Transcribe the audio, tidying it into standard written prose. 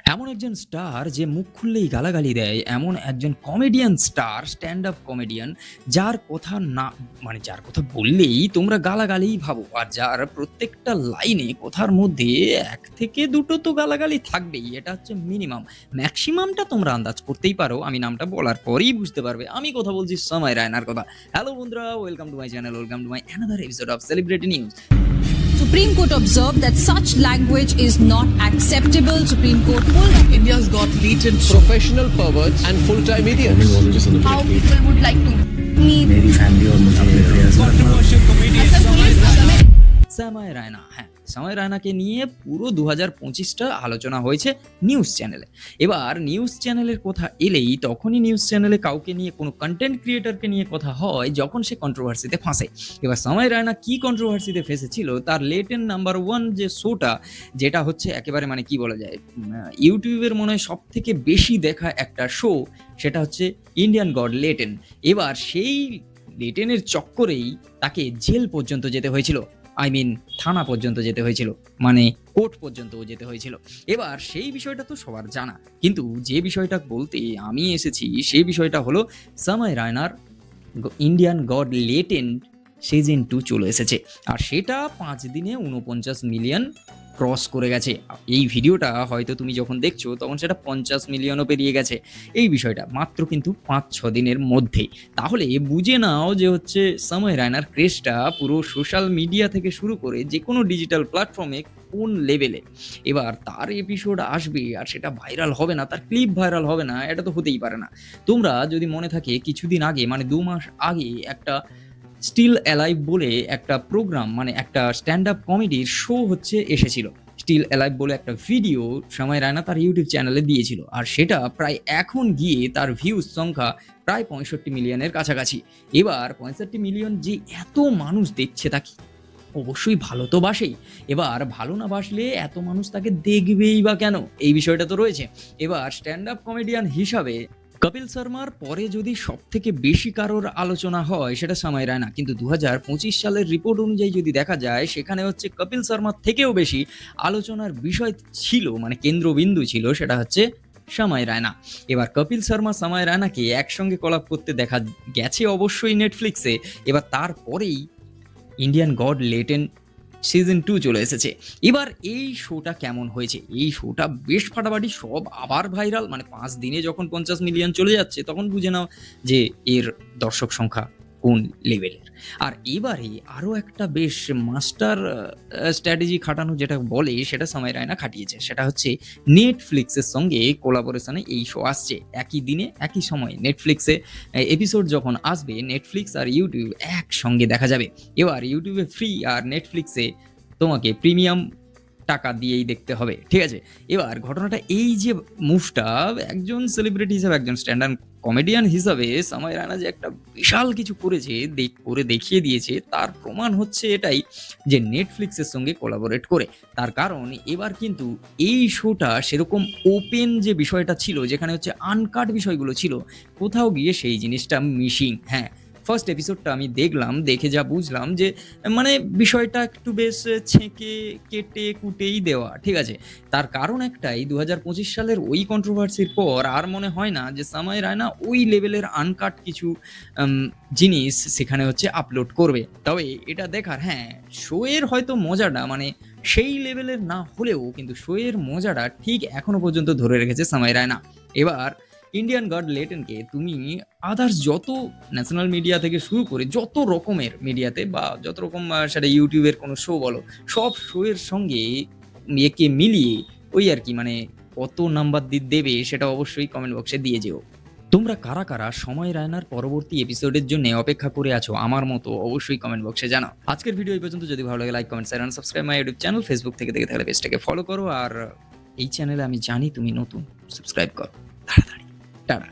এমন একজন স্টার যে মুখ খুললেই গালাগালি দেয়, এমন একজন comedian star, stand up comedian যার কথা না মানে যার কথা বললেই তোমরা গালাগালিই ভাবো। আর যার প্রত্যেকটা লাইনে কথার মধ্যে ১ থেকে ২ তো গালাগালি থাকবেই। এটা হচ্ছে মিনিমাম। ম্যাক্সিমামটা তোমরা আন্দাজ করতেই পারো। আমি নামটা বলার পরেই বুঝতে পারবে। আমি কথা বলছি সময় রায়নার কথা। হ্যালো বন্ধুরা, welcome to my channel, welcome to my another episode of celebrity news. Supreme Court observed that such language is not acceptable. Supreme Court pulled up India's got latent professional perverts and full-time idiots. wasn't just on the how plate. people would like to meet. मेरी family और मुझे prayers সময় রায়না, হ্যাঁ, সময় রায়নাকে নিয়ে পুরো ২০২৫টা আলোচনা হয়েছে নিউজ চ্যানেলে। এবার নিউজ চ্যানেলের কথা এলেই তখনই নিউজ চ্যানেলে কাউকে নিয়ে কোনো কন্টেন্ট ক্রিয়েটরকে নিয়ে কথা হয় যখন সে কন্ট্রোভার্সিতে ফাঁসে। এবার সময় রায়না কি কন্ট্রোভার্সিতে ফেসেছিল, তার লেটেন্ট নাম্বার 1 যে শোটা, যেটা হচ্ছে একেবারে মানে কি বলা যায়, ইউটিউবের মনে হয় সবথেকে বেশি দেখা একটা শো, সেটা হচ্ছে ইন্ডিয়ান গড লেটেন। এবার সেই লেটেনের চক্করেই তাকে জেল পর্যন্ত যেতে হয়েছিল। থানা পর্যন্ত যেতে হয়েছিল, মানে কোর্ট পর্যন্ত যেতে হয়েছিল। এবার সেই বিষয়টা তো সবার জানা, কিন্তু যে বিষয়টা বলতে আমি এসেছি সেই বিষয়টা হলো সময় রায়নার ইন্ডিয়ান গড লেটেন্ট সিজন 2 চলে এসেছে, আর সেটা 5 দিনে 49 মিলিয়ন ক্রস করে গেছে। এই ভিডিওটা হয়তো তুমি যখন দেখছো তখন সেটা 50 মিলিয়নও পেরিয়ে গেছে। এই বিষয়টা মাত্র কিন্তু 5-6 দিনের মধ্যেই। তাহলে বুঝে নাও যে হচ্ছে সময় রায়নার ক্রেজটা পুরো সোশ্যাল মিডিয়া থেকে শুরু করে যে কোনো ডিজিটাল প্ল্যাটফর্মে কোন লেভেলে। এবার তার এপিসোড আসবে আর সেটা ভাইরাল হবে না, তার ক্লিপ ভাইরাল হবে না, এটা তো হতেই পারে না। তোমরা যদি মনে থাকে কিছুদিন আগে, মানে 2 মাস আগে, একটা স্টিল অ্যালাইভ বলে একটা প্রোগ্রাম, মানে একটা স্ট্যান্ড আপ কমেডির শো হচ্ছে এসেছিল। স্টিল অ্যালাইভ বলে একটা ভিডিও সময় রায়না তার ইউটিউব চ্যানেলে দিয়েছিল, আর সেটা প্রায় এখন গিয়ে তার ভিউজ সংখ্যা প্রায় 65 মিলিয়নের কাছাকাছি। এবার 65 মিলিয়ন যে এত মানুষ দেখছে তাকে, অবশ্যই ভালো তো বাসেই। এবার ভালো না বাসলে এত মানুষ তাকে দেখবেই বা কেন, এই বিষয়টা তো রয়েছে। এবার স্ট্যান্ড আপ কমেডিয়ান হিসাবে কপিল শর্মার পরে যদি সব থেকে বেশি কারোর আলোচনা হয় সেটা সময় রায়না, কিন্তু ২০২৫ সালের রিপোর্ট অনুযায়ী যদি দেখা যায় সেখানে হচ্ছে কপিল শর্মার থেকেও বেশি আলোচনার বিষয় ছিল, মানে কেন্দ্রবিন্দু ছিল, সেটা হচ্ছে সময় রায়না। এবার কপিল শর্মা সময় রায়নাকে একসঙ্গে কলাপ করতে দেখা গেছে অবশ্যই নেটফ্লিক্সে। এবার তারপরেই ইন্ডিয়ান গড লেটেন সিজন 2 চলে এসেছে। এবার এই শোটা কেমন হয়েছে, এই শোটা বেশ ফাটাফাটি, সব আবার ভাইরাল। মানে 5 দিনে যখন 50 মিলিয়ন চলে যাচ্ছে তখন বুঝে নাও যে এর দর্শক সংখ্যা কোন লেভেলের। আর এবারে আরও একটা বেশ মাস্টার স্ট্র্যাটেজি খাটানো যেটা বলে, সেটা সময় রায়না খাটিয়েছে। সেটা হচ্ছে নেটফ্লিক্সের সঙ্গে কোলাবোরেশনে এই শো আসছে একই দিনে একই সময়ে। নেটফ্লিক্সে এপিসোড যখন আসবে, নেটফ্লিক্স আর ইউটিউব একসঙ্গে দেখা যাবে। এবার ইউটিউবে ফ্রি আর নেটফ্লিক্সে তোমাকে প্রিমিয়াম টাকা দিয়েই দেখতে হবে, ঠিক আছে? এবার ঘটনাটা এই যে মুভটা, একজন সেলিব্রিটি হিসাবে, একজন স্ট্যান্ডার্ড কমেডিয়ান হিসাবে সময় রায়না যে একটা বিশাল কিছু করেছে, করে দেখিয়ে দিয়েছে, তার প্রমাণ হচ্ছে এটাই যে নেটফ্লিক্সের সঙ্গে কোলাবোরেট করে। তার কারণ এবার কিন্তু এই শোটা সেরকম ওপেন যে বিষয়টা ছিল, যেখানে হচ্ছে আনকাট বিষয়গুলো ছিল, কোথাও গিয়ে সেই জিনিসটা মিসিং। হ্যাঁ, ফার্স্ট এপিসোডটা আমি দেখলাম, দেখে যা বুঝলাম যে মানে বিষয়টা একটু বেশ ছেঁকে কেটে কুটেই দেওয়া, ঠিক আছে? তার কারণ একটাই, ২০২৫ সালের ওই কন্ট্রোভার্সির পর আর মনে হয় না যে সময় রায়না ওই লেভেলের আনকাট কিছু জিনিস সেখানে হচ্ছে আপলোড করবে। তবে এটা দেখার, হ্যাঁ, শো এর হয়তো মজাটা মানে সেই লেভেলের না হলেও কিন্তু শো এর মজাটা ঠিক এখনো পর্যন্ত ধরে রেখেছে সময় রায়না। এবার ইন্ডিয়ান গড লেটেনকে তুমি আদার্স যত ন্যাশনাল মিডিয়া থেকে শুরু করে যত রকমের মিডিয়াতে, বা যত রকম সেটা ইউটিউবের কোনো শো বলো, সব শো এর সঙ্গে একে মিলিয়ে ওই আর কি, মানে কত নাম্বার দেবে সেটা অবশ্যই কমেন্ট বক্সে দিয়ে যেও। তোমরা কারা কারা সময় রায়নার পরবর্তী এপিসোডের জন্য অপেক্ষা করে আছো আমার মতো, অবশ্যই কমেন্ট বক্সে জানাও। আজকের ভিডিও এই পর্যন্ত। যদি ভালো লাগে like, comment, share and subscribe my YouTube channel. Facebook থেকে দেখে থাকলে পেজটাকে ফলো করো, আর এই চ্যানেলে আমি জানি তুমি নতুন, সাবস্ক্রাইব করো তাড়াতাড়ি। টাটা।